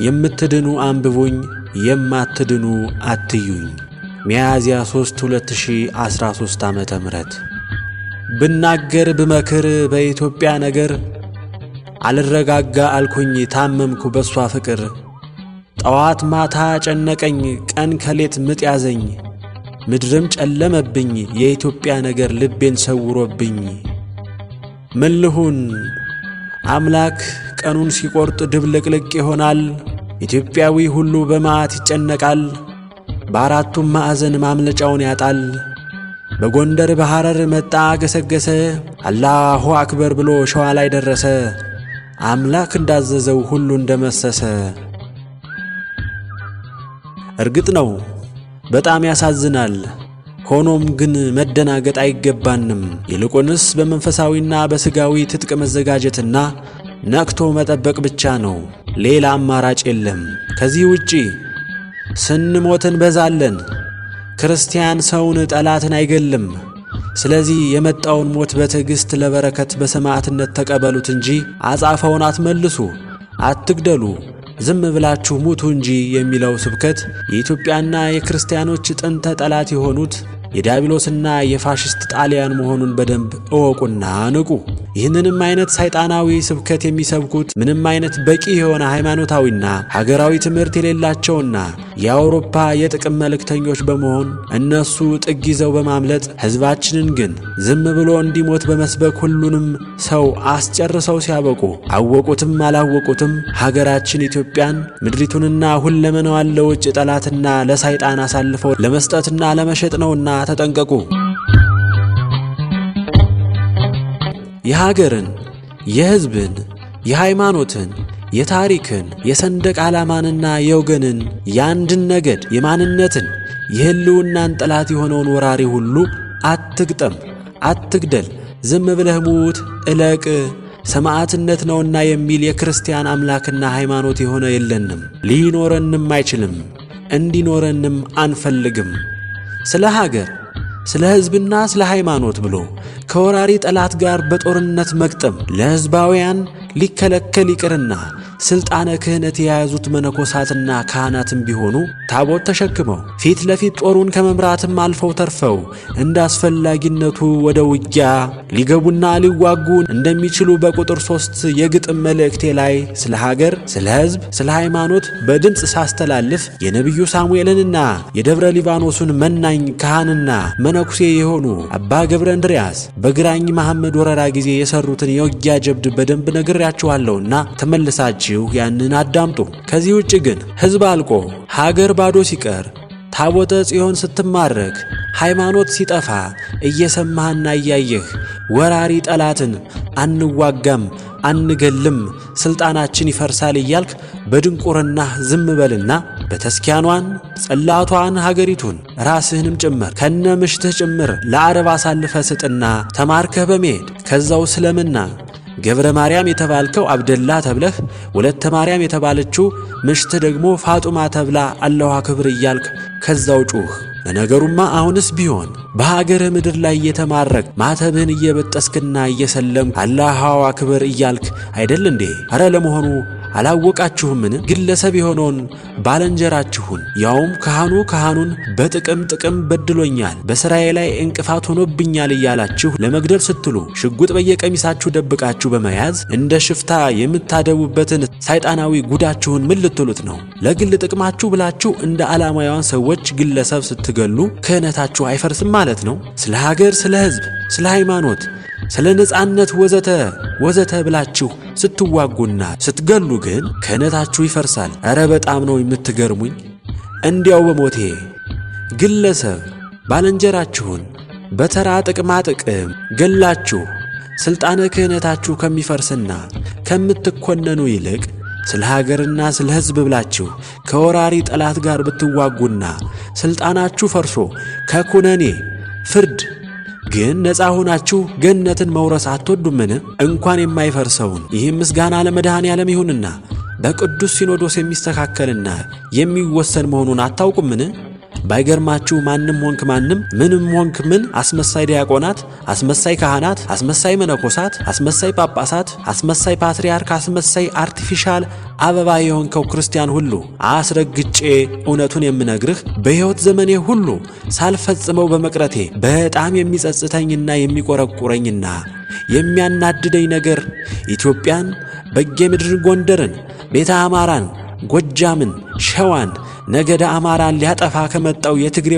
የምትድኑ አንብቡኝ፣ የማትድኑ አትዩኝ። ሚያዝያ 3 2013 ዓመተ ምህረት ብናገር ብመክር በኢትዮጵያ ነገር አልረጋጋ አልኩኝ ታመምኩ በሷ ፍቅር። ጠዋት ማታ ጨነቀኝ ቀን ከሌት ምጥ ያዘኝ። ምድርም ጨለመብኝ የኢትዮጵያ ነገር ልቤን ሰውሮብኝ። ምን ልሁን አምላክ ቀኑን ሲቆርጥ ድብልቅልቅ ይሆናል። ኢትዮጵያዊ ሁሉ በመዓት ይጨነቃል። በአራቱም ማዕዘን ማምለጫውን ያጣል። በጎንደር በሐረር መጣ ገሰገሰ። አላሁ አክበር ብሎ ሸዋ ላይ ደረሰ። አምላክ እንዳዘዘው ሁሉ እንደመሰሰ። እርግጥ ነው በጣም ያሳዝናል። ሆኖም ግን መደናገጥ አይገባንም። ይልቁንስ በመንፈሳዊና በስጋዊ ትጥቅ መዘጋጀትና ነቅቶ መጠበቅ ብቻ ነው። ሌላ አማራጭ የለም። ከዚህ ውጪ ስንሞት እንበዛለን። ክርስቲያን ሰውን ጠላትን አይገልም። ስለዚህ የመጣውን ሞት በትዕግስት ለበረከት በሰማዕትነት ተቀበሉት እንጂ አጻፋውን አትመልሱ፣ አትግደሉ፣ ዝም ብላችሁ ሙቱ እንጂ የሚለው ስብከት የኢትዮጵያና የክርስቲያኖች ጥንተ ጠላት የሆኑት የዲያብሎስና የፋሽስት ጣሊያን መሆኑን በደንብ እወቁና ንቁ። ይህንንም አይነት ሰይጣናዊ ስብከት የሚሰብኩት ምንም አይነት በቂ የሆነ ሃይማኖታዊና ሀገራዊ ትምህርት የሌላቸውና የአውሮፓ የጥቅም መልእክተኞች በመሆን እነሱ ጥግ ይዘው በማምለጥ ሕዝባችንን ግን ዝም ብሎ እንዲሞት በመስበክ ሁሉንም ሰው አስጨርሰው ሲያበቁ አወቁትም አላወቁትም ሀገራችን ኢትዮጵያን ምድሪቱንና ሁለመናዋን ለውጭ ጠላትና ለሰይጣን አሳልፈው ለመስጠትና ለመሸጥ ነውና ተጠንቀቁ። የሀገርን፣ የሕዝብን፣ የሃይማኖትን፣ የታሪክን፣ የሰንደቅ ዓላማንና የወገንን፣ የአንድን ነገድ፣ የማንነትን፣ የህልውናን ጠላት የሆነውን ወራሪ ሁሉ አትግጠም፣ አትግደል፣ ዝም ብለህ ሙት፣ እለቅ፣ ሰማዕትነት ነውና የሚል የክርስቲያን አምላክና ሃይማኖት የሆነ የለንም፣ ሊኖረንም አይችልም፣ እንዲኖረንም አንፈልግም። ስለ ሀገር፣ ስለ ሕዝብና ስለ ሃይማኖት ብሎ ከወራሪ ጠላት ጋር በጦርነት መግጠም ለሕዝባውያን ሊከለከል ይቅርና ስልጣነ ክህነት የያዙት መነኮሳትና ካህናትም ቢሆኑ ታቦት ተሸክመው ፊት ለፊት ጦሩን ከመምራትም አልፈው ተርፈው እንደ አስፈላጊነቱ ወደ ውጊያ ሊገቡና ሊዋጉ እንደሚችሉ በቁጥር 3 የግጥም መልእክቴ ላይ ስለ ሀገር፣ ስለ ሕዝብ፣ ስለ ሃይማኖት በድምፅ ሳስተላልፍ የነቢዩ ሳሙኤልንና የደብረ ሊባኖሱን መናኝ ካህንና መነኩሴ የሆኑ አባ ገብረ እንድርያስ በግራኝ መሐመድ ወረራ ጊዜ የሰሩትን የውጊያ ጀብድ በደንብ ነግሬያችኋለሁና ተመልሳችሁ ያንን አዳምጡ። ከዚህ ውጭ ግን ሕዝብ አልቆ ሀገር ባዶ ሲቀር ታቦተ ጽዮን ስትማረክ ሃይማኖት ሲጠፋ እየሰማህና እያየህ ወራሪ ጠላትን አንዋጋም፣ አንገልም፣ ስልጣናችን ይፈርሳል እያልክ በድንቁርና ዝም በልና በተስኪያኗን ጸላቷን ሀገሪቱን ራስህንም ጭምር ከነ ምሽትህ ጭምር ለአረብ አሳልፈ ስጥና ተማርከህ በመሄድ ከዛው ስለምና ገብረ ማርያም የተባልከው አብደላ ተብለህ ወለተ ማርያም የተባለችው ምሽት ደግሞ ፋጡማ ተብላ አላሁ አክብር እያልክ ከዛው ጩህ። ለነገሩማ አሁንስ ቢሆን በሀገርህ ምድር ላይ እየተማረክ ማተብህን እየበጠስክና እየሰለም አላሁ አክብር እያልክ አይደል እንዴ? አረ ለመሆኑ አላወቃችሁምን? ግለሰብ የሆነውን ባለንጀራችሁን ያውም ካህኑን በጥቅም በድሎኛል፣ በሥራዬ ላይ እንቅፋት ሆኖብኛል እያላችሁ ለመግደል ስትሉ ሽጉጥ በየቀሚሳችሁ ደብቃችሁ በመያዝ እንደ ሽፍታ የምታደቡበትን ሰይጣናዊ ጉዳችሁን ምን ልትሉት ነው? ለግል ጥቅማችሁ ብላችሁ እንደ ዓላማውያን ሰዎች ግለሰብ ስትገሉ ክህነታችሁ አይፈርስም ማለት ነው? ስለ ሀገር፣ ስለ ሕዝብ፣ ስለ ሃይማኖት፣ ስለ ነጻነት ወዘተ ብላችሁ ስትዋጉና ስትገሉ ግን ክህነታችሁ ይፈርሳል። እረ በጣም ነው የምትገርሙኝ። እንዲያው በሞቴ ግለሰብ ባልንጀራችሁን በተራ ጥቅማ ጥቅም ገላችሁ ስልጣነ ክህነታችሁ ከሚፈርስና ከምትኮነኑ ይልቅ ስለ ሀገርና ስለ ሕዝብ ብላችሁ ከወራሪ ጠላት ጋር ብትዋጉና ስልጣናችሁ ፈርሶ ከኩነኔ ፍርድ ግን ነፃ ሆናችሁ ገነትን መውረስ አትወዱምን? እንኳን የማይፈርሰውን ይህም ምስጋና ለመድኃኔዓለም ይሁንና በቅዱስ ሲኖዶስ የሚስተካከልና የሚወሰን መሆኑን አታውቁምን? ባይገርማችሁ ማንም ሆንክ ማንም ምንም ሆንክ ምን አስመሳይ ዲያቆናት፣ አስመሳይ ካህናት፣ አስመሳይ መነኮሳት፣ አስመሳይ ጳጳሳት፣ አስመሳይ ፓትርያርክ፣ አስመሳይ አርቲፊሻል አበባ የሆንከው ክርስቲያን ሁሉ አስረግጬ እውነቱን የምነግርህ በሕይወት ዘመኔ ሁሉ ሳልፈጽመው በመቅረቴ በጣም የሚጸጽተኝና የሚቆረቁረኝና የሚያናድደኝ ነገር ኢትዮጵያን፣ በጌምድርን፣ ጎንደርን፣ ቤተ አማራን፣ ጎጃምን፣ ሸዋን፣ ነገደ አማራን ሊያጠፋ ከመጣው የትግሬ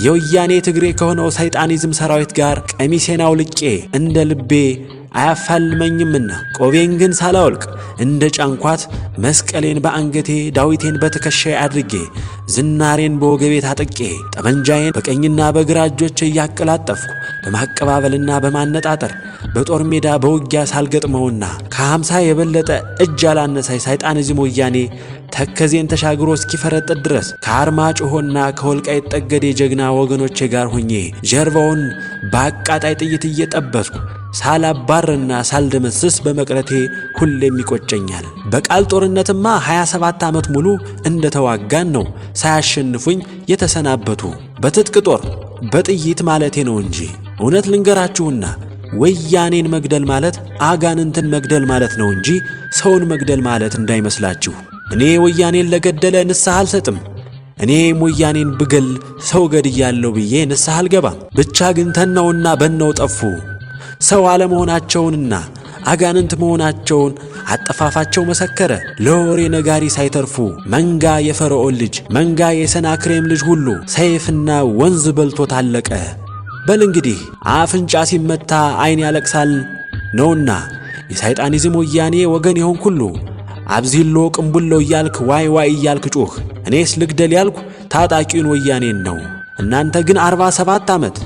የወያኔ ትግሬ ከሆነው ሰይጣኒዝም ሰራዊት ጋር ቀሚሴን አውልቄ እንደ ልቤ አያፋልመኝምና ቆቤን ግን ሳላወልቅ እንደ ጫንኳት መስቀሌን በአንገቴ ዳዊቴን በትከሻዬ አድርጌ ዝናሬን በወገቤ ታጥቄ ጠመንጃዬን በቀኝና በግራ እጆቼ እያቀላጠፍኩ በማቀባበልና በማነጣጠር በጦር ሜዳ በውጊያ ሳልገጥመውና ከ50 የበለጠ እጅ ያላነሳይ ሰይጣኒዝም ወያኔ ተከዜን ተሻግሮ እስኪፈረጥጥ ድረስ ከአርማጭሆና ከወልቃይት ጠገዴ ጀግና ወገኖቼ ጋር ሆኜ ጀርባውን በአቃጣይ ጥይት እየጠበስኩ ሳላባርና ሳልደመስስ በመቅረቴ ሁሌም ይቆጨኛል። በቃል ጦርነትማ 27 ዓመት ሙሉ እንደተዋጋን ነው ሳያሸንፉኝ የተሰናበቱ። በትጥቅ ጦር በጥይት ማለቴ ነው እንጂ እውነት ልንገራችሁና ወያኔን መግደል ማለት አጋንንትን መግደል ማለት ነው እንጂ ሰውን መግደል ማለት እንዳይመስላችሁ። እኔ ወያኔን ለገደለ ንስሐ አልሰጥም። እኔም ወያኔን ብገል ሰው ገድያለሁ ብዬ ንስሐ አልገባም። ብቻ ግን ተናውና በነው ጠፉ። ሰው አለመሆናቸውንና አጋንንት መሆናቸውን አጠፋፋቸው መሰከረ። ለወሬ ነጋሪ ሳይተርፉ መንጋ የፈርዖን ልጅ መንጋ የሰናክሬም ልጅ ሁሉ ሰይፍና ወንዝ በልቶ ታለቀ። በል እንግዲህ አፍንጫ ሲመታ አይን ያለቅሳል ነውና የሰይጣኒዝም ወያኔ ወገን ይሆን ሁሉ አብዚሎ ቅንቡሎ እያልክ ዋይ ዋይ እያልክ ጩህ። እኔስ ልግደል ያልኩ ታጣቂውን ወያኔን ነው። እናንተ ግን 47 ዓመት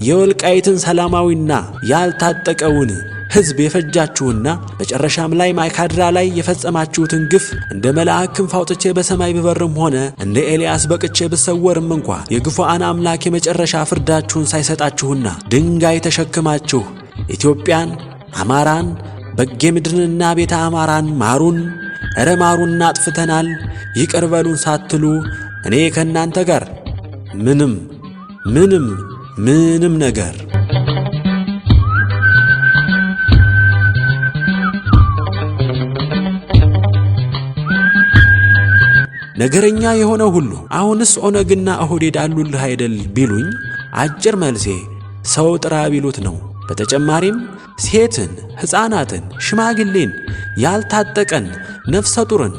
የወልቃይትን ሰላማዊና ያልታጠቀውን ሕዝብ የፈጃችሁና መጨረሻም ላይ ማይካድራ ላይ የፈጸማችሁትን ግፍ እንደ መልአክ ክንፍ አውጥቼ በሰማይ ብበርም ሆነ እንደ ኤልያስ በቅቼ ብሰወርም እንኳ የግፉአን አምላክ የመጨረሻ ፍርዳችሁን ሳይሰጣችሁና ድንጋይ ተሸክማችሁ ኢትዮጵያን፣ አማራን፣ በጌምድርንና ቤተ አማራን ማሩን፣ እረ ማሩን አጥፍተናል ይቅር በሉን ሳትሉ እኔ ከእናንተ ጋር ምንም ነገር ነገረኛ የሆነ ሁሉ አሁንስ ኦነግና ኦህዴድ አሉልህ አይደል ቢሉኝ አጭር መልሴ ሰው ጥራ ቢሉት ነው። በተጨማሪም ሴትን፣ ሕፃናትን፣ ሽማግሌን፣ ያልታጠቀን፣ ነፍሰ ጡርን፣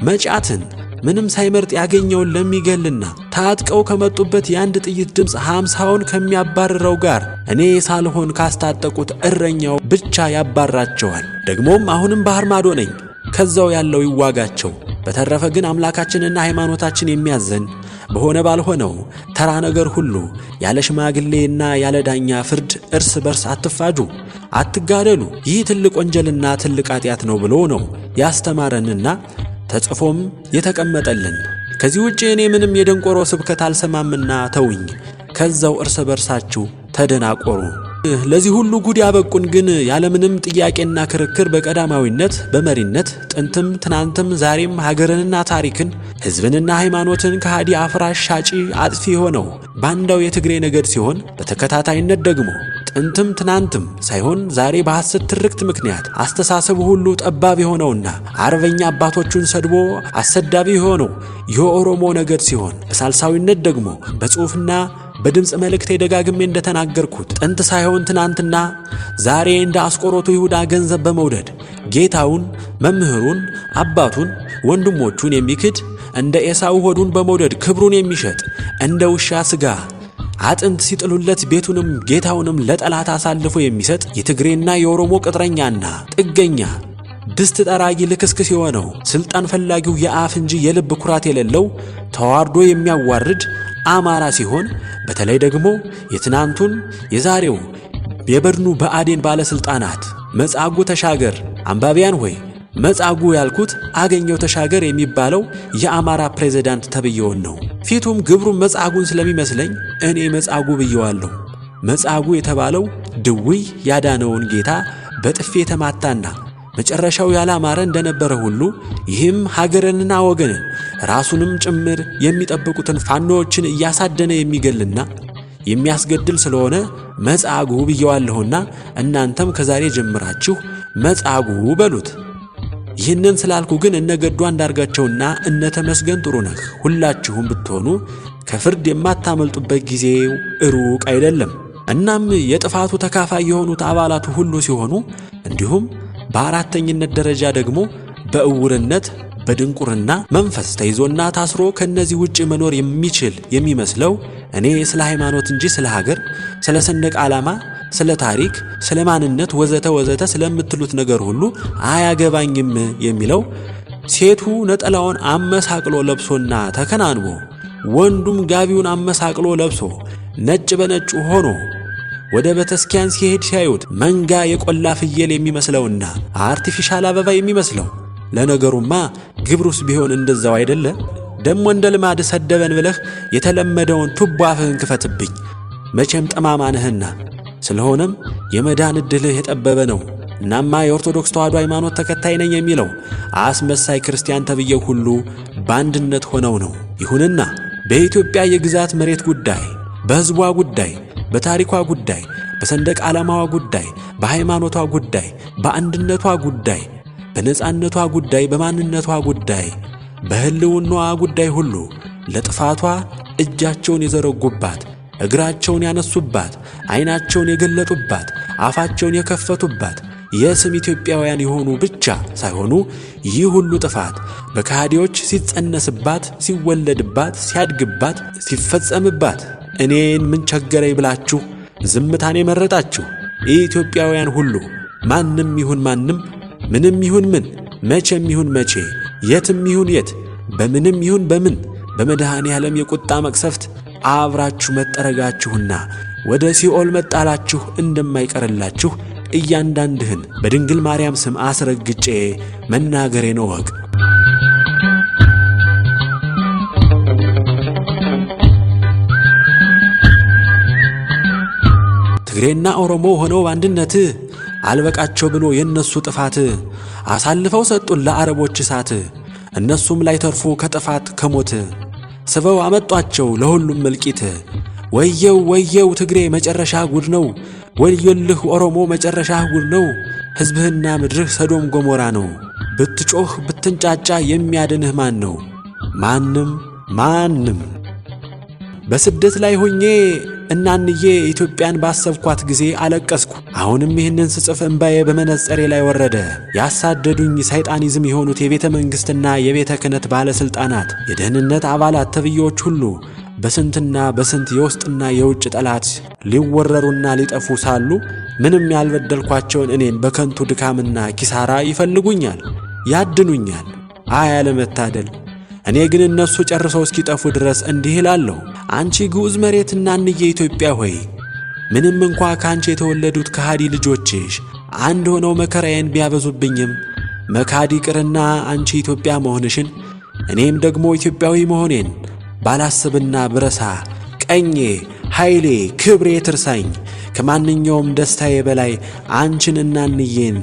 መጫትን ምንም ሳይመርጥ ያገኘውን ለሚገልና ታጥቀው ከመጡበት የአንድ ጥይት ድምፅ 50ውን ከሚያባርረው ጋር እኔ ሳልሆን ካስታጠቁት እረኛው ብቻ ያባራቸዋል። ደግሞም አሁንም ባህር ማዶ ነኝ፣ ከዛው ያለው ይዋጋቸው። በተረፈ ግን አምላካችንና ሃይማኖታችን የሚያዘን በሆነ ባልሆነው ተራ ነገር ሁሉ ያለ ሽማግሌና ያለ ዳኛ ፍርድ እርስ በርስ አትፋጁ፣ አትጋደሉ፣ ይህ ትልቅ ወንጀልና ትልቅ ኃጢአት ነው ብሎ ነው ያስተማረንና ተጽፎም የተቀመጠልን። ከዚህ ውጪ እኔ ምንም የደንቆሮ ስብከት አልሰማምና ተውኝ፣ ከዛው እርስ በርሳችሁ ተደናቆሩ። ለዚህ ሁሉ ጉድ ያበቁን ግን ያለምንም ጥያቄና ክርክር በቀዳማዊነት በመሪነት ጥንትም ትናንትም ዛሬም ሀገርንና ታሪክን ሕዝብንና ሃይማኖትን ከሃዲ አፍራሽ ሻጪ አጥፊ የሆነው ባንዳው የትግሬ ነገድ ሲሆን በተከታታይነት ደግሞ ጥንትም ትናንትም ሳይሆን ዛሬ በሐሰት ትርክት ምክንያት አስተሳሰቡ ሁሉ ጠባብ የሆነውና አርበኛ አባቶቹን ሰድቦ አሰዳቢ የሆነው የኦሮሞ ነገድ ሲሆን በሳልሳዊነት ደግሞ በጽሑፍና በድምጽ መልእክቴ ደጋግሜ እንደተናገርኩት ጥንት ሳይሆን ትናንትና ዛሬ እንደ አስቆሮቱ ይሁዳ ገንዘብ በመውደድ ጌታውን፣ መምህሩን፣ አባቱን፣ ወንድሞቹን የሚክድ እንደ ኤሳው ሆዱን በመውደድ ክብሩን የሚሸጥ እንደ ውሻ ሥጋ አጥንት ሲጥሉለት ቤቱንም ጌታውንም ለጠላት አሳልፎ የሚሰጥ የትግሬና የኦሮሞ ቅጥረኛና ጥገኛ ድስት ጠራጊ ልክስክስ የሆነው ስልጣን ፈላጊው የአፍ እንጂ የልብ ኩራት የሌለው ተዋርዶ የሚያዋርድ አማራ ሲሆን በተለይ ደግሞ የትናንቱን የዛሬው የበድኑ በአዴን ባለስልጣናት መጻጉ ተሻገር አንባቢያን ሆይ መጻጉ ያልኩት አገኘው ተሻገር የሚባለው የአማራ ፕሬዝዳንት ተብየውን ነው። ፊቱም ግብሩም መጻጉን ስለሚመስለኝ እኔ መጻጉ ብየዋለሁ። መጻጉ የተባለው ድውይ ያዳነውን ጌታ በጥፌ የተማታና መጨረሻው ያላማረ እንደነበረ ሁሉ ይህም ሀገርንና ወገንን ራሱንም ጭምር የሚጠብቁትን ፋኖዎችን እያሳደነ የሚገልና የሚያስገድል ስለሆነ መጻጉዕ ብየዋለሁና እናንተም ከዛሬ ጀምራችሁ መጻጉዕ በሉት። ይህንን ስላልኩ ግን እነ ገዱ አንዳርጋቸውና እነ ተመስገን ጥሩነህ ሁላችሁም ብትሆኑ ከፍርድ የማታመልጡበት ጊዜው ሩቅ አይደለም። እናም የጥፋቱ ተካፋይ የሆኑት አባላቱ ሁሉ ሲሆኑ እንዲሁም በአራተኝነት ደረጃ ደግሞ በእውርነት በድንቁርና መንፈስ ተይዞና ታስሮ ከነዚህ ውጪ መኖር የሚችል የሚመስለው እኔ ስለ ሃይማኖት እንጂ ስለ ሀገር፣ ስለ ሰንደቅ ዓላማ፣ ስለ ታሪክ፣ ስለ ማንነት ወዘተ ወዘተ ስለምትሉት ነገር ሁሉ አያገባኝም የሚለው ሴቱ ነጠላውን አመሳቅሎ ለብሶና ተከናንቦ ወንዱም ጋቢውን አመሳቅሎ ለብሶ ነጭ በነጭ ሆኖ ወደ ቤተክርስቲያን ሲሄድ ሲያዩት መንጋ የቆላ ፍየል የሚመስለውና አርቲፊሻል አበባ የሚመስለው ለነገሩማ ግብሩስ ቢሆን እንደዛው አይደለ? ደሞ እንደ ልማድ ሰደበን ብለህ የተለመደውን ቱቦ አፍህን ክፈትብኝ፣ መቼም ጠማማ ነህና። ስለሆነም የመዳን ዕድልህ የጠበበ ነው። እናማ የኦርቶዶክስ ተዋሕዶ ሃይማኖት ተከታይ ነኝ የሚለው አስመሳይ ክርስቲያን ተብየው ሁሉ በአንድነት ሆነው ነው። ይሁንና በኢትዮጵያ የግዛት መሬት ጉዳይ፣ በሕዝቧ ጉዳይ፣ በታሪኳ ጉዳይ፣ በሰንደቅ ዓላማዋ ጉዳይ፣ በሃይማኖቷ ጉዳይ፣ በአንድነቷ ጉዳይ፣ በነጻነቷ ጉዳይ፣ በማንነቷ ጉዳይ፣ በህልውናዋ ጉዳይ ሁሉ ለጥፋቷ እጃቸውን የዘረጉባት፣ እግራቸውን ያነሱባት፣ ዓይናቸውን የገለጡባት፣ አፋቸውን የከፈቱባት የስም ኢትዮጵያውያን የሆኑ ብቻ ሳይሆኑ ይህ ሁሉ ጥፋት በካህዲዎች ሲጸነስባት፣ ሲወለድባት፣ ሲያድግባት፣ ሲፈጸምባት እኔን ምን ቸገረኝ ብላችሁ ዝምታን የመረጣችሁ ኢትዮጵያውያን ሁሉ ማንም ይሁን ማንም፣ ምንም ይሁን ምን፣ መቼም ይሁን መቼ፣ የትም ይሁን የት፣ በምንም ይሁን በምን በመድኃኔ ዓለም የቁጣ መቅሰፍት አብራችሁ መጠረጋችሁና ወደ ሲኦል መጣላችሁ እንደማይቀርላችሁ እያንዳንድህን በድንግል ማርያም ስም አስረግጬ መናገሬን እወቅ። ትግሬና ኦሮሞ ሆነው በአንድነት አልበቃቸው ብሎ የነሱ ጥፋት አሳልፈው ሰጡን ለአረቦች እሳት። እነሱም ላይ ተርፎ ከጥፋት ከሞት ስበው አመጧቸው ለሁሉም መልቂት። ወየው ወየው ትግሬ መጨረሻ ጉድ ነው፣ ወዮልህ ኦሮሞ መጨረሻ ጉድ ነው። ሕዝብህና ምድርህ ሰዶም ጎሞራ ነው። ብትጮህ ብትንጫጫ የሚያድንህ ማን ነው? ማንም ማንም። በስደት ላይ ሆኜ እናንዬ ኢትዮጵያን ባሰብኳት ጊዜ አለቀስኩ። አሁንም ይህንን ስጽፍ እንባዬ በመነጸሬ ላይ ወረደ። ያሳደዱኝ ሰይጣኒዝም የሆኑት የቤተ መንግሥትና የቤተ ክህነት ባለሥልጣናት፣ የደህንነት አባላት ተብዬዎች ሁሉ በስንትና በስንት የውስጥና የውጭ ጠላት ሊወረሩና ሊጠፉ ሳሉ ምንም ያልበደልኳቸውን እኔን በከንቱ ድካምና ኪሳራ ይፈልጉኛል፣ ያድኑኛል። አያለመታደል! እኔ ግን እነሱ ጨርሰው እስኪጠፉ ድረስ እንዲህ እላለሁ። አንቺ ግዑዝ መሬት እናንዬ ኢትዮጵያ ሆይ፣ ምንም እንኳ ከአንቺ የተወለዱት ከሃዲ ልጆችሽ አንድ ሆነው መከራዬን ቢያበዙብኝም መካድ ይቅርና አንቺ ኢትዮጵያ መሆንሽን እኔም ደግሞ ኢትዮጵያዊ መሆኔን ባላስብና ብረሳ ቀኜ ኃይሌ ክብሬ ትርሳኝ። ከማንኛውም ደስታዬ በላይ አንቺን እናንዬን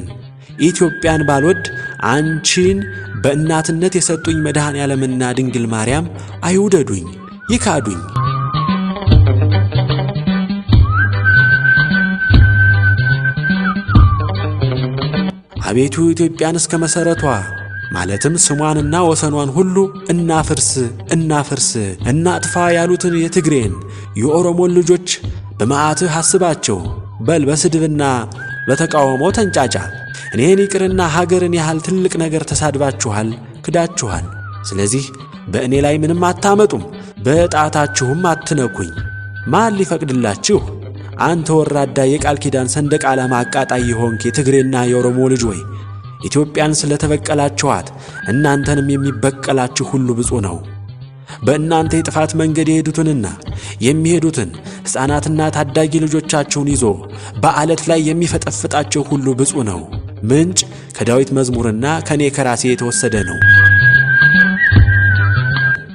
ኢትዮጵያን ባልወድ አንቺን በእናትነት የሰጡኝ መድኃኔ ዓለምና ድንግል ማርያም አይውደዱኝ፣ ይካዱኝ። አቤቱ ኢትዮጵያን እስከ መሠረቷ ማለትም ስሟንና ወሰኗን ሁሉ እናፍርስ እናፍርስ እናጥፋ ያሉትን የትግሬን የኦሮሞን ልጆች በመዓትህ አስባቸው። በል በስድብና በተቃውሞ ተንጫጫ። እኔን ይቅርና ሀገርን ያህል ትልቅ ነገር ተሳድባችኋል፣ ክዳችኋል። ስለዚህ በእኔ ላይ ምንም አታመጡም፣ በጣታችሁም አትነኩኝ። ማን ሊፈቅድላችሁ? አንተ ወራዳ የቃል ኪዳን ሰንደቅ ዓላማ አቃጣይ የሆንክ የትግሬና የኦሮሞ ልጅ ወይ፣ ኢትዮጵያን ስለተበቀላችኋት እናንተንም የሚበቀላችሁ ሁሉ ብፁዕ ነው። በእናንተ የጥፋት መንገድ የሄዱትንና የሚሄዱትን ሕፃናትና ታዳጊ ልጆቻችሁን ይዞ በዓለት ላይ የሚፈጠፍጣቸው ሁሉ ብፁዕ ነው። ምንጭ ከዳዊት መዝሙርና ከኔ ከራሴ የተወሰደ ነው።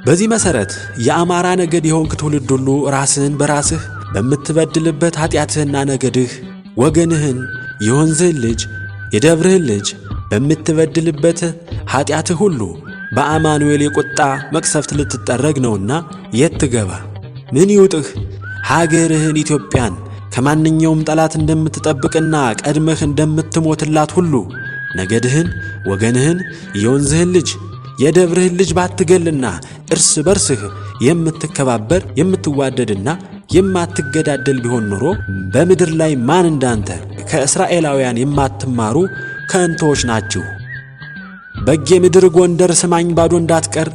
በዚህ መሠረት የአማራ ነገድ የሆንክ ትውልድ ሁሉ ራስህን በራስህ በምትበድልበት ኃጢአትህና ነገድህ ወገንህን፣ የወንዝህን ልጅ፣ የደብርህን ልጅ፣ በምትበድልበት ኃጢአትህ ሁሉ በአማኑኤል የቁጣ መቅሰፍት ልትጠረግ ነውና የት ትገባ? ምን ይውጥህ? ሀገርህን ኢትዮጵያን ከማንኛውም ጠላት እንደምትጠብቅና ቀድመህ እንደምትሞትላት ሁሉ ነገድህን፣ ወገንህን፣ የወንዝህን ልጅ የደብርህን ልጅ ባትገልና እርስ በርስህ የምትከባበር የምትዋደድና የማትገዳደል ቢሆን ኖሮ በምድር ላይ ማን እንዳንተ ከእስራኤላውያን የማትማሩ ከንቶች ናችሁ። በጌ ምድር ጎንደር ስማኝ ባዶ እንዳትቀር፣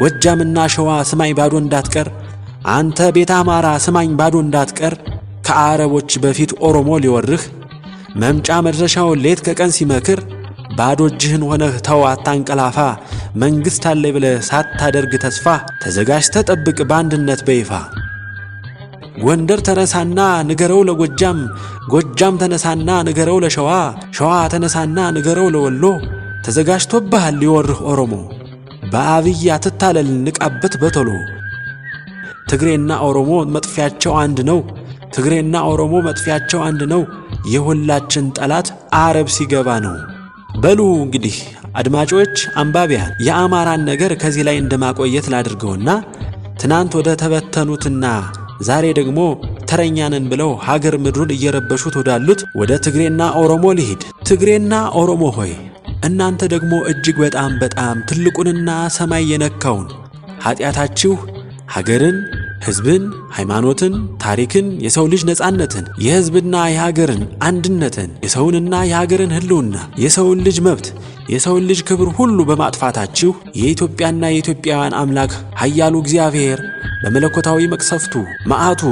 ጎጃምና ሸዋ ስማኝ ባዶ እንዳትቀር፣ አንተ ቤተ አማራ ስማኝ ባዶ እንዳትቀር። ከአረቦች በፊት ኦሮሞ ሊወርህ መምጫ መድረሻውን ሌት ከቀን ሲመክር ባዶ እጅህን ሆነህ ተው አታንቀላፋ። መንግሥት አለኝ ብለህ ሳታደርግ ተስፋ ተዘጋጅተህ ጠብቅ በአንድነት በይፋ። ጎንደር ተነሳና ንገረው ለጎጃም፣ ጎጃም ተነሳና ንገረው ለሸዋ፣ ሸዋ ተነሳና ንገረው ለወሎ። ተዘጋጅቶብሃል ሊወርህ ኦሮሞ፣ በአብይ አትታለል ንቃበት በቶሎ። ትግሬና ኦሮሞ መጥፊያቸው አንድ ነው፣ ትግሬና ኦሮሞ መጥፊያቸው አንድ ነው። የሁላችን ጠላት አረብ ሲገባ ነው። በሉ እንግዲህ አድማጮች፣ አንባቢያን የአማራን ነገር ከዚህ ላይ እንደማቆየት ላድርገውና ትናንት ወደ ተበተኑትና ዛሬ ደግሞ ተረኛንን ብለው ሀገር ምድሩን እየረበሹት ወዳሉት ወደ ትግሬና ኦሮሞ ልሂድ። ትግሬና ኦሮሞ ሆይ እናንተ ደግሞ እጅግ በጣም ትልቁንና ሰማይ የነካውን ኃጢአታችሁ ሀገርን፣ ሕዝብን፣ ሃይማኖትን፣ ታሪክን፣ የሰው ልጅ ነጻነትን፣ የሕዝብና የሀገርን አንድነትን፣ የሰውንና የሀገርን ህልውና፣ የሰውን ልጅ መብት፣ የሰውን ልጅ ክብር ሁሉ በማጥፋታችሁ የኢትዮጵያና የኢትዮጵያውያን አምላክ ኃያሉ እግዚአብሔር በመለኮታዊ መቅሰፍቱ መዓቱ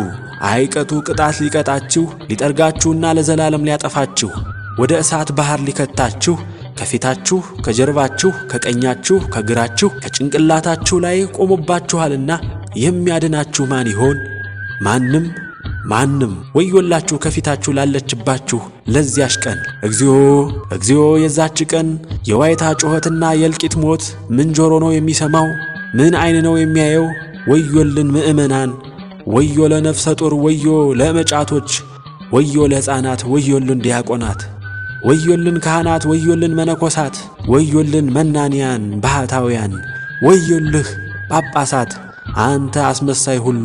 አይቀጡ ቅጣት ሊቀጣችሁ ሊጠርጋችሁና ለዘላለም ሊያጠፋችሁ ወደ እሳት ባህር ሊከታችሁ ከፊታችሁ ከጀርባችሁ ከቀኛችሁ ከግራችሁ ከጭንቅላታችሁ ላይ ቆሞባችኋልና የሚያድናችሁ ማን ይሆን? ማንም። ወዮላችሁ ከፊታችሁ ላለችባችሁ ለዚያሽ ቀን። እግዚኦ እግዚኦ! የዛች ቀን የዋይታ ጩኸትና የእልቂት ሞት ምን ጆሮ ነው የሚሰማው? ምን ዓይን ነው የሚያየው? ወዮልን ምእመናን፣ ወዮ ለነፍሰ ጡር፣ ወዮ ለመጫቶች፣ ወዮ ለሕፃናት፣ ወዮልን ዲያቆናት፣ ወዮልን ካህናት፣ ወዮልን መነኮሳት፣ ወዮልን መናንያን ባህታውያን፣ ወዮልህ ጳጳሳት። አንተ አስመሳይ ሁሉ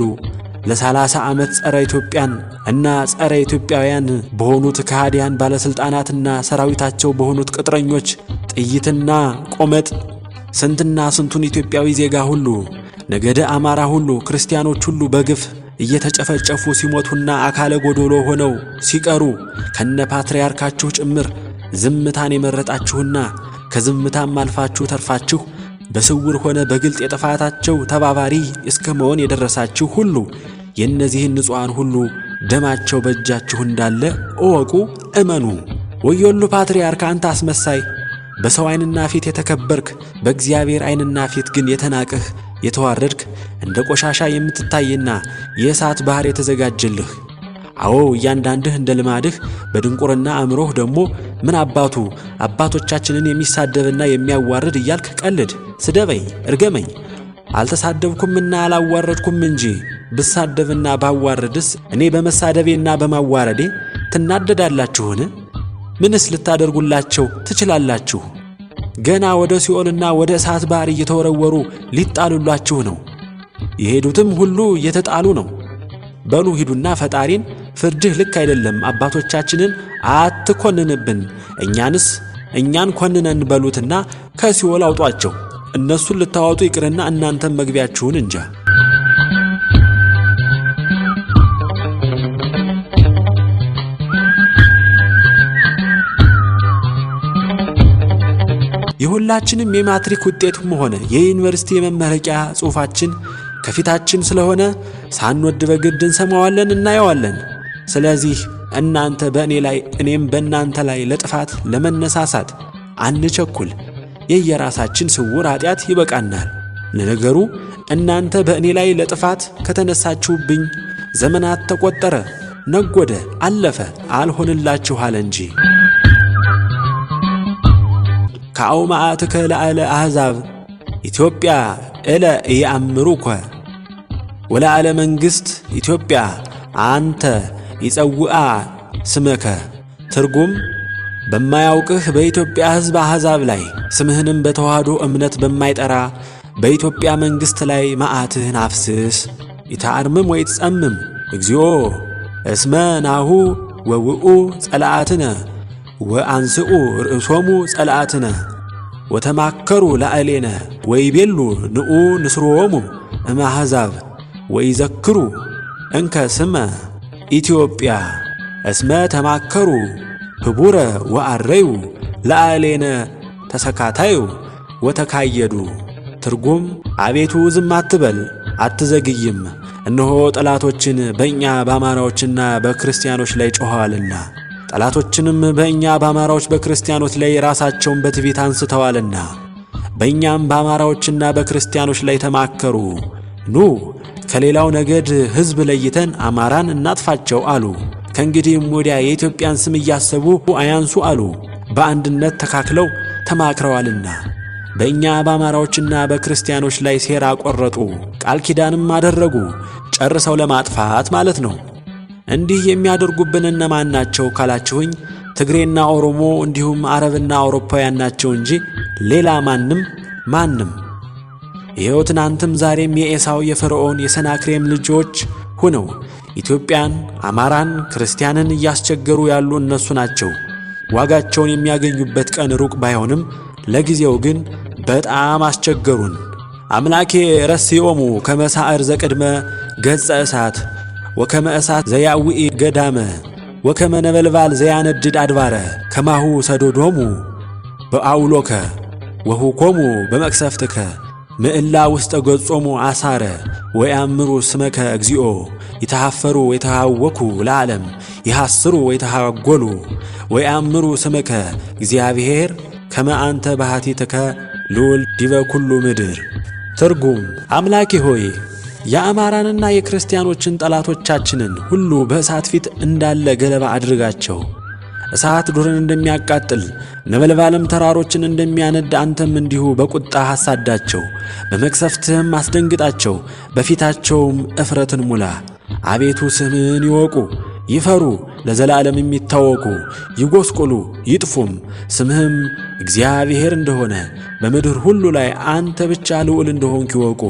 ለ30 ዓመት ጸረ ኢትዮጵያን እና ጸረ ኢትዮጵያውያን በሆኑት ከሃዲያን ባለሥልጣናትና ሰራዊታቸው በሆኑት ቅጥረኞች ጥይትና ቆመጥ ስንትና ስንቱን ኢትዮጵያዊ ዜጋ ሁሉ ነገደ አማራ ሁሉ ክርስቲያኖች ሁሉ በግፍ እየተጨፈጨፉ ሲሞቱና አካለ ጎዶሎ ሆነው ሲቀሩ ከነ ፓትርያርካችሁ ጭምር ዝምታን የመረጣችሁና ከዝምታም አልፋችሁ ተርፋችሁ በስውር ሆነ በግልጥ የጥፋታቸው ተባባሪ እስከ መሆን የደረሳችሁ ሁሉ የእነዚህን ንጹሐን ሁሉ ደማቸው በእጃችሁ እንዳለ እወቁ፣ እመኑ። ወዮሉ ፓትርያርክ፣ አንተ አስመሳይ፣ በሰው ዓይንና ፊት የተከበርክ በእግዚአብሔር ዓይንና ፊት ግን የተናቅህ የተዋረድክ እንደ ቆሻሻ የምትታይና የእሳት ባህር የተዘጋጀልህ። አዎ እያንዳንድህ እንደ ልማድህ በድንቁርና አእምሮህ ደግሞ ምን አባቱ አባቶቻችንን የሚሳደብና የሚያዋርድ እያልክ ቀልድ፣ ስደበኝ፣ እርገመኝ። አልተሳደብኩምና አላዋረድኩም እንጂ ብሳደብና ባዋርድስ እኔ በመሳደቤና በማዋረዴ ትናደዳላችሁን? ምንስ ልታደርጉላቸው ትችላላችሁ? ገና ወደ ሲኦልና ወደ እሳት ባህር እየተወረወሩ ሊጣሉላችሁ ነው። የሄዱትም ሁሉ እየተጣሉ ነው። በሉ ሂዱና ፈጣሪን ፍርድህ ልክ አይደለም፣ አባቶቻችንን አትኮንንብን፣ እኛን ኮንነን በሉትና ከሲኦል አውጧቸው። እነሱን ልታወጡ ይቅርና እናንተም መግቢያችሁን እንጃ። የሁላችንም የማትሪክ ውጤቱም ሆነ የዩኒቨርሲቲ የመመረቂያ ጽሑፋችን ከፊታችን ስለሆነ ሳንወድ በግድ እንሰማዋለን፣ እናየዋለን። ስለዚህ እናንተ በእኔ ላይ እኔም በእናንተ ላይ ለጥፋት ለመነሳሳት አንቸኩል። የየራሳችን ስውር ኃጢአት ይበቃናል። ለነገሩ እናንተ በእኔ ላይ ለጥፋት ከተነሳችሁብኝ ዘመናት ተቆጠረ፣ ነጎደ፣ አለፈ፣ አልሆንላችሁ አለ እንጂ። ከአውማአትከ ለአለ አሕዛብ ኢትዮጵያ እለ ኢየአምሩከ ወለአለ መንግሥት ኢትዮጵያ አንተ ይጸውአ ስመከ። ትርጉም በማያውቅህ በኢትዮጵያ ሕዝብ አሕዛብ ላይ ስምህንም በተዋህዶ እምነት በማይጠራ በኢትዮጵያ መንግሥት ላይ መዓትህን አፍስስ። ኢታአርምም ወይትጸምም እግዚኦ እስመ ናሁ ወውኡ ጸላአትነ ወአንስኡ ርእሶሙ ጸላአትነ ወተማከሩ ላዕሌነ ወይቤሉ ንዑ ንስሮሙ እምአሕዛብ ወይዘክሩ እንከ ስመ ኢትዮጵያ እስመ ተማከሩ ህቡረ ወአረዩ ላዕሌነ ተሰካታዩ ወተካየዱ። ትርጉም አቤቱ ዝም አትበል አትዘግይም፣ እነሆ ጠላቶችን በእኛ በአማራዎችና በክርስቲያኖች ላይ ጮኸዋልና ጠላቶችንም በእኛ በአማራዎች በክርስቲያኖች ላይ ራሳቸውን በትዕቢት አንስተዋልና በእኛም በአማራዎችና በክርስቲያኖች ላይ ተማከሩ። ኑ ከሌላው ነገድ ሕዝብ ለይተን አማራን እናጥፋቸው አሉ። ከእንግዲህም ወዲያ የኢትዮጵያን ስም እያሰቡ አያንሱ አሉ። በአንድነት ተካክለው ተማክረዋልና በእኛ በአማራዎችና በክርስቲያኖች ላይ ሴራ ቆረጡ፣ ቃል ኪዳንም አደረጉ፣ ጨርሰው ለማጥፋት ማለት ነው። እንዲህ የሚያደርጉብን እነማን ናቸው ካላችሁኝ፣ ትግሬና ኦሮሞ እንዲሁም አረብና አውሮፓውያን ናቸው እንጂ ሌላ ማንም። ይኸው ትናንትም ዛሬም የኤሳው የፈርዖን የሰናክሬም ልጆች ሆነው ኢትዮጵያን፣ አማራን፣ ክርስቲያንን እያስቸገሩ ያሉ እነሱ ናቸው። ዋጋቸውን የሚያገኙበት ቀን ሩቅ ባይሆንም ለጊዜው ግን በጣም አስቸገሩን። አምላኬ ረስዮሙ ከመሳዕር ዘቅድመ ገጸ እሳት ወከመ እሳት ዘያውኢ ገዳመ ወከመ ነበልባል ዘያነድድ አድባረ ከማሁ ሰዶዶሙ በአውሎከ ወሁኮሙ በመቅሰፍትከ ምዕላ ውስጠ ገጾሙ አሳረ ወያምሩ ስመከ እግዚኦ ይተሐፈሩ ወይተሐወኩ ለዓለም ይሐስሩ ወይተሐጎሉ ወያምሩ ስመከ እግዚአብሔር ከመ አንተ ባሕቲትከ ልዑል ዲበ ኩሉ ምድር። ትርጉም አምላኬ ሆይ የአማራንና የክርስቲያኖችን ጠላቶቻችንን ሁሉ በእሳት ፊት እንዳለ ገለባ አድርጋቸው። እሳት ዱርን እንደሚያቃጥል ነበልባልም ተራሮችን እንደሚያነድ አንተም እንዲሁ በቁጣህ አሳዳቸው፣ በመቅሰፍትህም አስደንግጣቸው፣ በፊታቸውም እፍረትን ሙላ። አቤቱ ስምህን ይወቁ ይፈሩ፣ ለዘላለም የሚታወቁ ይጎስቁሉ ይጥፉም። ስምህም እግዚአብሔር እንደሆነ በምድር ሁሉ ላይ አንተ ብቻ ልዑል እንደሆንክ ይወቁ።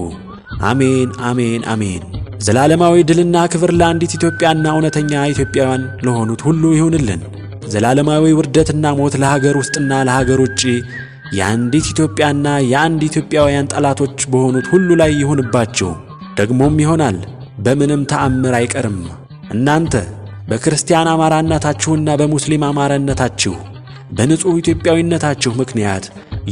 አሜን አሜን አሜን። ዘላለማዊ ድልና ክብር ለአንዲት ኢትዮጵያና እውነተኛ ኢትዮጵያውያን ለሆኑት ሁሉ ይሁንልን። ዘላለማዊ ውርደትና ሞት ለሀገር ውስጥና ለሀገር ውጭ የአንዲት ኢትዮጵያና የአንድ ኢትዮጵያውያን ጠላቶች በሆኑት ሁሉ ላይ ይሁንባቸው። ደግሞም ይሆናል፣ በምንም ተአምር አይቀርም። እናንተ በክርስቲያን አማራነታችሁና በሙስሊም አማራነታችሁ በንጹሕ ኢትዮጵያዊነታችሁ ምክንያት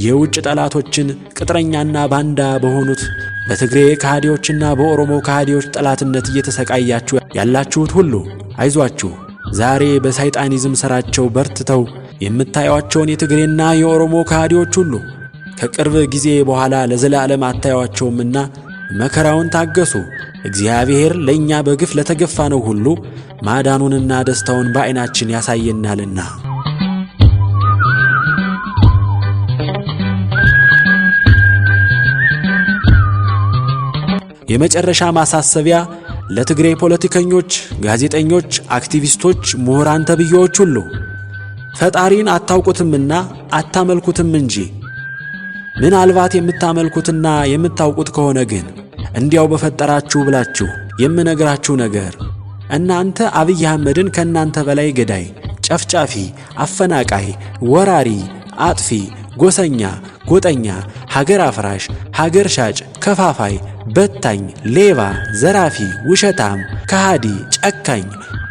የውጭ ጠላቶችን ቅጥረኛና ባንዳ በሆኑት በትግሬ ከሃዲዎችና በኦሮሞ ከሃዲዎች ጠላትነት እየተሰቃያችሁ ያላችሁት ሁሉ አይዟችሁ። ዛሬ በሰይጣኒዝም ሥራቸው በርትተው የምታዩአቸውን የትግሬና የኦሮሞ ከሃዲዎች ሁሉ ከቅርብ ጊዜ በኋላ ለዘላለም አታዩአቸውምና መከራውን ታገሱ። እግዚአብሔር ለእኛ በግፍ ለተገፋነው ሁሉ ማዳኑንና ደስታውን በዐይናችን ያሳየናልና። የመጨረሻ ማሳሰቢያ ለትግሬ ፖለቲከኞች፣ ጋዜጠኞች፣ አክቲቪስቶች፣ ምሁራን ተብዬዎች ሁሉ ፈጣሪን አታውቁትምና አታመልኩትም እንጂ ምናልባት የምታመልኩትና የምታውቁት ከሆነ ግን እንዲያው በፈጠራችሁ ብላችሁ የምነግራችሁ ነገር እናንተ አብይ አህመድን ከእናንተ በላይ ገዳይ፣ ጨፍጫፊ፣ አፈናቃይ፣ ወራሪ፣ አጥፊ፣ ጎሰኛ፣ ጎጠኛ፣ ሀገር አፍራሽ፣ ሀገር ሻጭ፣ ከፋፋይ፣ በታኝ፣ ሌባ፣ ዘራፊ፣ ውሸታም፣ ከሃዲ፣ ጨካኝ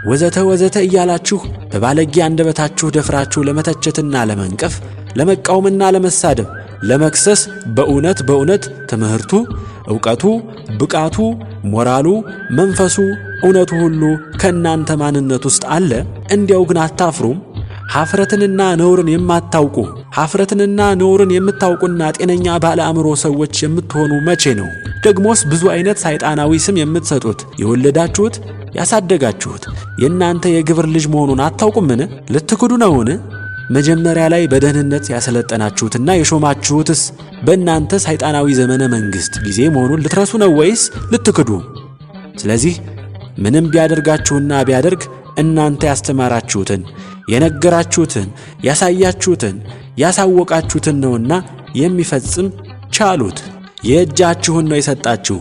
ወዘተ ወዘተ እያላችሁ በባለጌ አንደበታችሁ ደፍራችሁ ለመተቸትና ለመንቀፍ፣ ለመቃወምና ለመሳደብ፣ ለመክሰስ በእውነት ትምህርቱ፣ ዕውቀቱ፣ ብቃቱ፣ ሞራሉ፣ መንፈሱ፣ እውነቱ ሁሉ ከእናንተ ማንነት ውስጥ አለ። እንዲያው ግን አታፍሩም? ኀፍረትንና ነውርን የማታውቁ ኀፍረትንና ነውርን የምታውቁና ጤነኛ ባለ አእምሮ ሰዎች የምትሆኑ መቼ ነው? ደግሞስ ብዙ አይነት ሰይጣናዊ ስም የምትሰጡት የወለዳችሁት ያሳደጋችሁት የእናንተ የግብር ልጅ መሆኑን አታውቁምን? ልትክዱ ነውን? መጀመሪያ ላይ በደህንነት ያሰለጠናችሁትና የሾማችሁትስ በእናንተ ሰይጣናዊ ዘመነ መንግሥት ጊዜ መሆኑን ልትረሱ ነው ወይስ ልትክዱ? ስለዚህ ምንም ቢያደርጋችሁና ቢያደርግ እናንተ ያስተማራችሁትን፣ የነገራችሁትን፣ ያሳያችሁትን፣ ያሳወቃችሁትን ነውና የሚፈጽም ቻሉት። የእጃችሁን ነው የሰጣችሁ።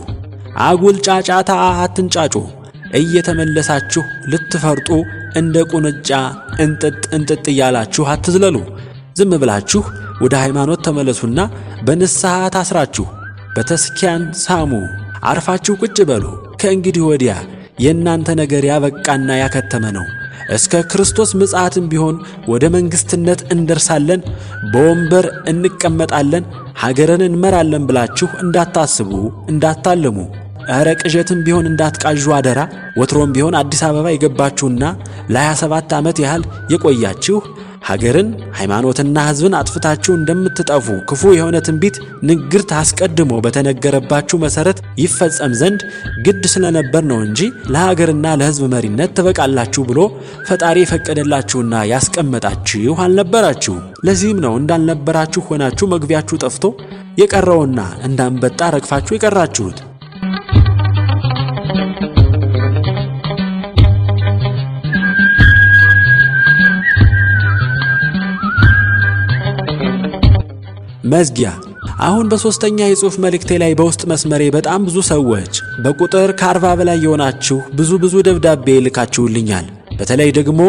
አጉል ጫጫታ አትንጫጩ። እየተመለሳችሁ ልትፈርጡ እንደ ቁንጫ እንጥጥ እያላችሁ አትዝለሉ። ዝም ብላችሁ ወደ ሃይማኖት ተመለሱና በንስሐ ታስራችሁ በተስኪያን ሳሙ። አርፋችሁ ቁጭ በሉ። ከእንግዲህ ወዲያ የእናንተ ነገር ያበቃና ያከተመ ነው። እስከ ክርስቶስ ምጽአትም ቢሆን ወደ መንግሥትነት እንደርሳለን፣ በወንበር እንቀመጣለን፣ ሀገርን እንመራለን ብላችሁ እንዳታስቡ፣ እንዳታልሙ። ኧረ ቅዠትም ቢሆን እንዳትቃዡ አደራ። ወትሮም ቢሆን አዲስ አበባ የገባችሁና ለ27 ዓመት ያህል የቆያችሁ ሀገርን፣ ሃይማኖትና ሕዝብን አጥፍታችሁ እንደምትጠፉ ክፉ የሆነ ትንቢት ንግርት አስቀድሞ በተነገረባችሁ መሠረት ይፈጸም ዘንድ ግድ ስለነበር ነው እንጂ ለሀገርና ለሕዝብ መሪነት ትበቃላችሁ ብሎ ፈጣሪ የፈቀደላችሁና ያስቀመጣችሁ አልነበራችሁም። ለዚህም ነው እንዳልነበራችሁ ሆናችሁ መግቢያችሁ ጠፍቶ የቀረውና እንዳንበጣ ረግፋችሁ የቀራችሁት። መዝጊያ። አሁን በሶስተኛ የጽሑፍ መልእክቴ ላይ በውስጥ መስመሬ በጣም ብዙ ሰዎች በቁጥር ከ40 በላይ የሆናችሁ ብዙ ደብዳቤ ልካችሁልኛል። በተለይ ደግሞ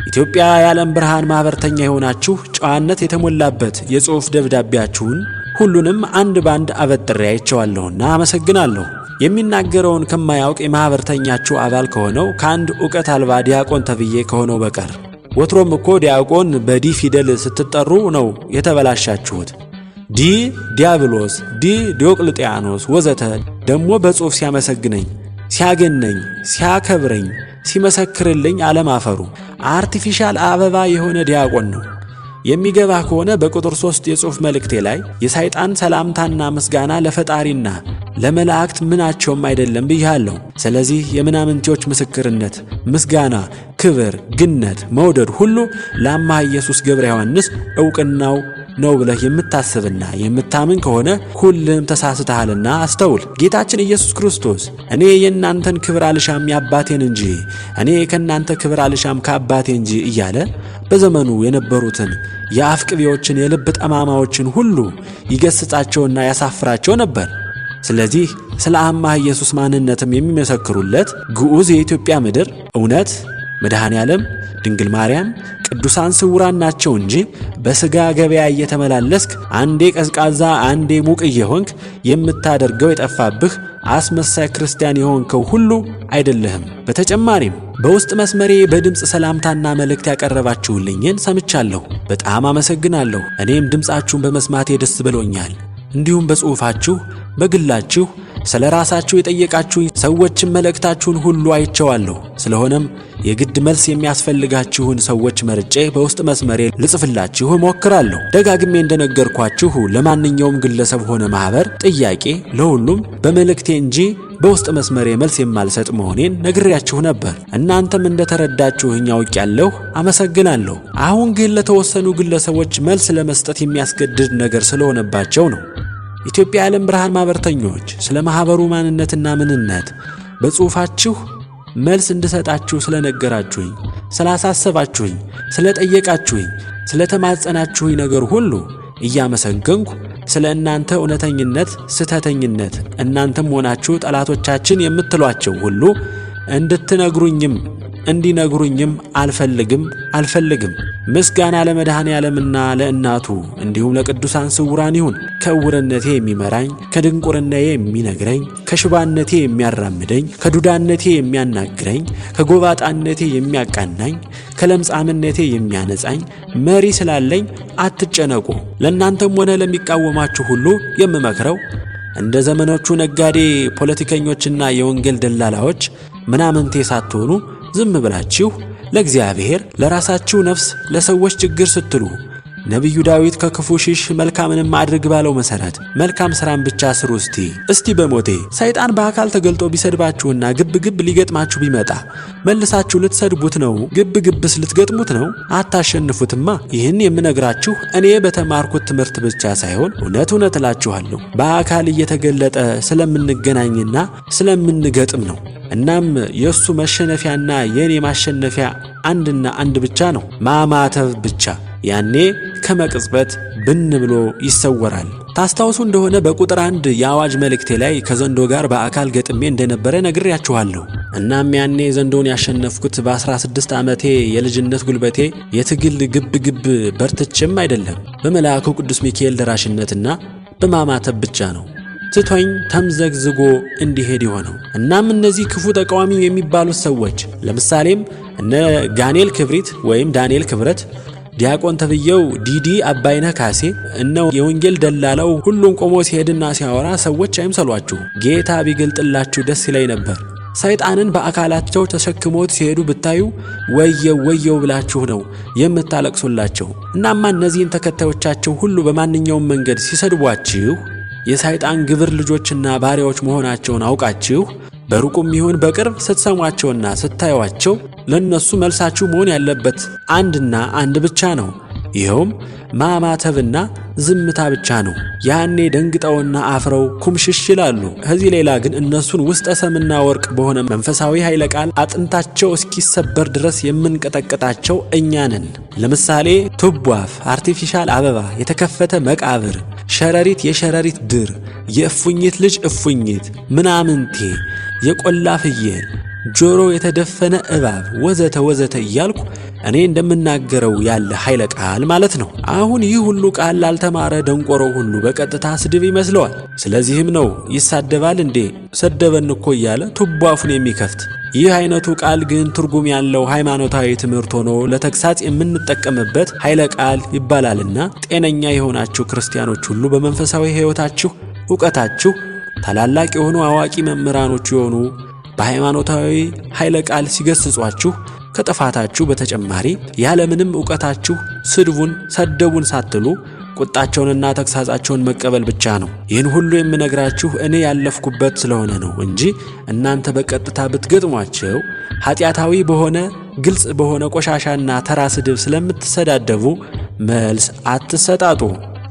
ኢትዮጵያ የዓለም ብርሃን ማኅበርተኛ የሆናችሁ ጨዋነት የተሞላበት የጽሑፍ ደብዳቤያችሁን ሁሉንም አንድ ባንድ አበጥሬ አይቼዋለሁና አመሰግናለሁ። የሚናገረውን ከማያውቅ የማኅበርተኛችሁ አባል ከሆነው ከአንድ ዕውቀት አልባ ዲያቆን ተብዬ ከሆነው በቀር። ወትሮም እኮ ዲያቆን በዲ ፊደል ስትጠሩ ነው የተበላሻችሁት። ዲ ዲያብሎስ፣ ዲ ዲዮቅልጥያኖስ ወዘተ። ደግሞ በጽሑፍ ሲያመሰግነኝ፣ ሲያገነኝ፣ ሲያከብረኝ፣ ሲመሰክርልኝ አለማፈሩ አርቲፊሻል አበባ የሆነ ዲያቆን ነው። የሚገባ ከሆነ በቁጥር 3 የጽሑፍ መልእክቴ ላይ የሰይጣን ሰላምታና ምስጋና ለፈጣሪና ለመላእክት ምናቸውም አይደለም ብያለሁ። ስለዚህ የምናምንቴዎች ምስክርነት፣ ምስጋና፣ ክብር፣ ግነት፣ መውደድ ሁሉ ለአምሃ ኢየሱስ ገብረ ዮሐንስ ዕውቅናው ነው ብለህ የምታስብና የምታምን ከሆነ ሁሉም ተሳስተሃልና አስተውል። ጌታችን ኢየሱስ ክርስቶስ እኔ የእናንተን ክብር አልሻም የአባቴን እንጂ፣ እኔ ከእናንተ ክብር አልሻም ከአባቴ እንጂ እያለ በዘመኑ የነበሩትን የአፍ ቅቤዎችን የልብ ጠማማዎችን ሁሉ ይገስጻቸውና ያሳፍራቸው ነበር። ስለዚህ ስለ አምሃ ኢየሱስ ማንነትም የሚመሰክሩለት ግዑዝ የኢትዮጵያ ምድር፣ እውነት፣ መድኃኔ ዓለም፣ ድንግል ማርያም፣ ቅዱሳን ስውራን ናቸው እንጂ በሥጋ ገበያ እየተመላለስክ አንዴ ቀዝቃዛ አንዴ ሙቅ እየሆንክ የምታደርገው የጠፋብህ አስመሳይ ክርስቲያን የሆንከው ሁሉ አይደለህም። በተጨማሪም በውስጥ መስመሬ በድምፅ ሰላምታና መልእክት ያቀረባችሁልኝን ሰምቻለሁ። በጣም አመሰግናለሁ። እኔም ድምፃችሁን በመስማቴ ደስ ብሎኛል። እንዲሁም በጽሑፋችሁ በግላችሁ ስለ ራሳችሁ የጠየቃችሁኝ ሰዎችን መልእክታችሁን ሁሉ አይቼዋለሁ። ስለሆነም የግድ መልስ የሚያስፈልጋችሁን ሰዎች መርጬ በውስጥ መስመሬ ልጽፍላችሁ እሞክራለሁ። ደጋግሜ እንደነገርኳችሁ ለማንኛውም ግለሰብ ሆነ ማኅበር ጥያቄ ለሁሉም በመልእክቴ እንጂ በውስጥ መስመሬ መልስ የማልሰጥ መሆኔን ነግሬያችሁ ነበር። እናንተም እንደተረዳችሁኝ አውቄያለሁ። አመሰግናለሁ። አሁን ግን ለተወሰኑ ግለሰቦች መልስ ለመስጠት የሚያስገድድ ነገር ስለሆነባቸው ነው። ኢትዮጵያ የዓለም ብርሃን ማኅበርተኞች ስለ ማኅበሩ ማንነትና ምንነት በጽሑፋችሁ መልስ እንድሰጣችሁ ስለነገራችሁኝ፣ ስላሳሰባችሁኝ፣ ስለጠየቃችሁኝ፣ ስለተማጸናችሁኝ ነገር ሁሉ እያመሰገንኩ ስለ እናንተ እውነተኝነት፣ ስህተተኝነት እናንተም ሆናችሁ ጠላቶቻችን የምትሏቸው ሁሉ እንድትነግሩኝም እንዲነግሩኝም አልፈልግም። ምስጋና ለመድኃኔ ዓለምና ለእናቱ እንዲሁም ለቅዱሳን ስውራን ይሁን። ከዕውርነቴ የሚመራኝ፣ ከድንቁርናዬ የሚነግረኝ፣ ከሽባነቴ የሚያራምደኝ፣ ከዱዳነቴ የሚያናግረኝ፣ ከጎባጣነቴ የሚያቃናኝ፣ ከለምጻምነቴ የሚያነጻኝ መሪ ስላለኝ አትጨነቁ። ለእናንተም ሆነ ለሚቃወማችሁ ሁሉ የምመክረው እንደ ዘመኖቹ ነጋዴ ፖለቲከኞችና የወንጌል ደላላዎች ምናምንቴ ሳትሆኑ ዝም ብላችሁ ለእግዚአብሔር፣ ለራሳችሁ ነፍስ፣ ለሰዎች ችግር ስትሉ ነቢዩ ዳዊት ከክፉ ሽሽ መልካምንም አድርግ ባለው መሰረት መልካም ሥራን ብቻ ስሩ። እስቲ በሞቴ ሰይጣን በአካል ተገልጦ ቢሰድባችሁና ግብ ሊገጥማችሁ ቢመጣ መልሳችሁ ልትሰድቡት ነው? ግብስ ልትገጥሙት ነው? አታሸንፉትማ። ይህን የምነግራችሁ እኔ በተማርኩት ትምህርት ብቻ ሳይሆን እውነት እላችኋለሁ በአካል እየተገለጠ ስለምንገናኝና ስለምንገጥም ነው። እናም የሱ መሸነፊያና የኔ ማሸነፊያ አንድና አንድ ብቻ ነው፣ ማማተብ ብቻ። ያኔ ከመቅጽበት ብን ብሎ ይሰወራል። ታስታውሱ እንደሆነ በቁጥር 1 የአዋጅ መልእክቴ ላይ ከዘንዶ ጋር በአካል ገጥሜ እንደነበረ ነግሬያችኋለሁ። እናም ያኔ ዘንዶን ያሸነፍኩት በ16 ዓመቴ የልጅነት ጉልበቴ የትግል ግብ በርትቼም አይደለም፣ በመልአኩ ቅዱስ ሚካኤል ደራሽነትና በማማተብ ብቻ ነው ትቶኝ ተምዘግዝጎ እንዲሄድ የሆነው። እናም እነዚህ ክፉ ተቃዋሚ የሚባሉት ሰዎች ለምሳሌም እነ ጋኔል ክብሪት ወይም ዳንኤል ክብረት፣ ዲያቆን ተብየው ዲዲ አባይነህ ካሴ፣ እነ የወንጌል ደላላው ሁሉም ቆሞ ሲሄድና ሲያወራ ሰዎች አይምሰሏችሁ። ጌታ ቢገልጥላችሁ ደስ ይለኝ ነበር። ሰይጣንን በአካላቸው ተሸክሞት ሲሄዱ ብታዩ ወየው ብላችሁ ነው የምታለቅሱላቸው። እናማ እነዚህን ተከታዮቻቸው ሁሉ በማንኛውም መንገድ ሲሰድቧችሁ የሰይጣን ግብር ልጆችና ባሪያዎች መሆናቸውን አውቃችሁ በሩቁም ይሁን በቅርብ ስትሰሟቸውና ስታዩዋቸው ለነሱ መልሳችሁ መሆን ያለበት አንድና አንድ ብቻ ነው። ይኸውም ማማተብና ዝምታ ብቻ ነው። ያኔ ደንግጠውና አፍረው ኩምሽሽ ይላሉ። ከዚህ ሌላ ግን እነሱን ውስጠ ሰምና ወርቅ በሆነ መንፈሳዊ ኃይለ ቃል አጥንታቸው እስኪሰበር ድረስ የምንቀጠቅጣቸው እኛ ነን። ለምሳሌ ቱቧፍ፣ አርቲፊሻል አበባ፣ የተከፈተ መቃብር፣ ሸረሪት፣ የሸረሪት ድር፣ የእፉኝት ልጅ እፉኝት፣ ምናምንቴ፣ የቆላ ፍየል፣ ጆሮ የተደፈነ እባብ ወዘተ እያልኩ እኔ እንደምናገረው ያለ ኃይለ ቃል ማለት ነው። አሁን ይህ ሁሉ ቃል ላልተማረ ደንቆሮ ሁሉ በቀጥታ ስድብ ይመስለዋል። ስለዚህም ነው ይሳደባል እንዴ ሰደበን እኮ እያለ ቱቧፉን የሚከፍት። ይህ አይነቱ ቃል ግን ትርጉም ያለው ሃይማኖታዊ ትምህርት ሆኖ ለተግሳጽ የምንጠቀምበት ኃይለ ቃል ይባላልና ጤነኛ የሆናችሁ ክርስቲያኖች ሁሉ በመንፈሳዊ ሕይወታችሁ ዕውቀታችሁ ታላላቅ የሆኑ አዋቂ መምህራኖች የሆኑ በሃይማኖታዊ ኃይለ ቃል ሲገስጿችሁ ከጥፋታችሁ በተጨማሪ ያለምንም ዕውቀታችሁ ሰደቡን ሳትሉ ቁጣቸውንና ተግሳጻቸውን መቀበል ብቻ ነው። ይህን ሁሉ የምነግራችሁ እኔ ያለፍኩበት ስለሆነ ነው እንጂ እናንተ በቀጥታ ብትገጥሟቸው ኃጢአታዊ በሆነ ግልጽ በሆነ ቆሻሻና ተራ ስድብ ስለምትሰዳደቡ መልስ አትሰጣጡ።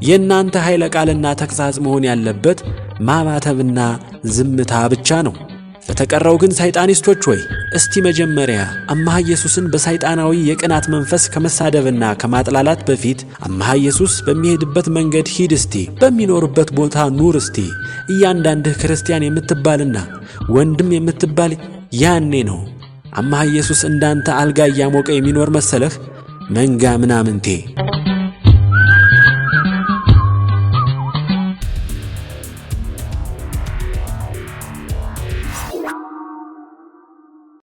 የእናንተ ኃይለ ቃልና ተግሳጽ መሆን ያለበት ማማተብና ዝምታ ብቻ ነው። በተቀረው ግን ሰይጣኒስቶች ሆይ እስቲ መጀመሪያ አምሃ ኢየሱስን በሰይጣናዊ የቅናት መንፈስ ከመሳደብና ከማጥላላት በፊት አምሃ ኢየሱስ በሚሄድበት መንገድ ሂድ እስቲ፣ በሚኖርበት ቦታ ኑር እስቲ። እያንዳንድህ ክርስቲያን የምትባልና ወንድም የምትባል ያኔ ነው አምሃ ኢየሱስ እንዳንተ አልጋ እያሞቀ የሚኖር መሰለህ? መንጋ ምናምንቴ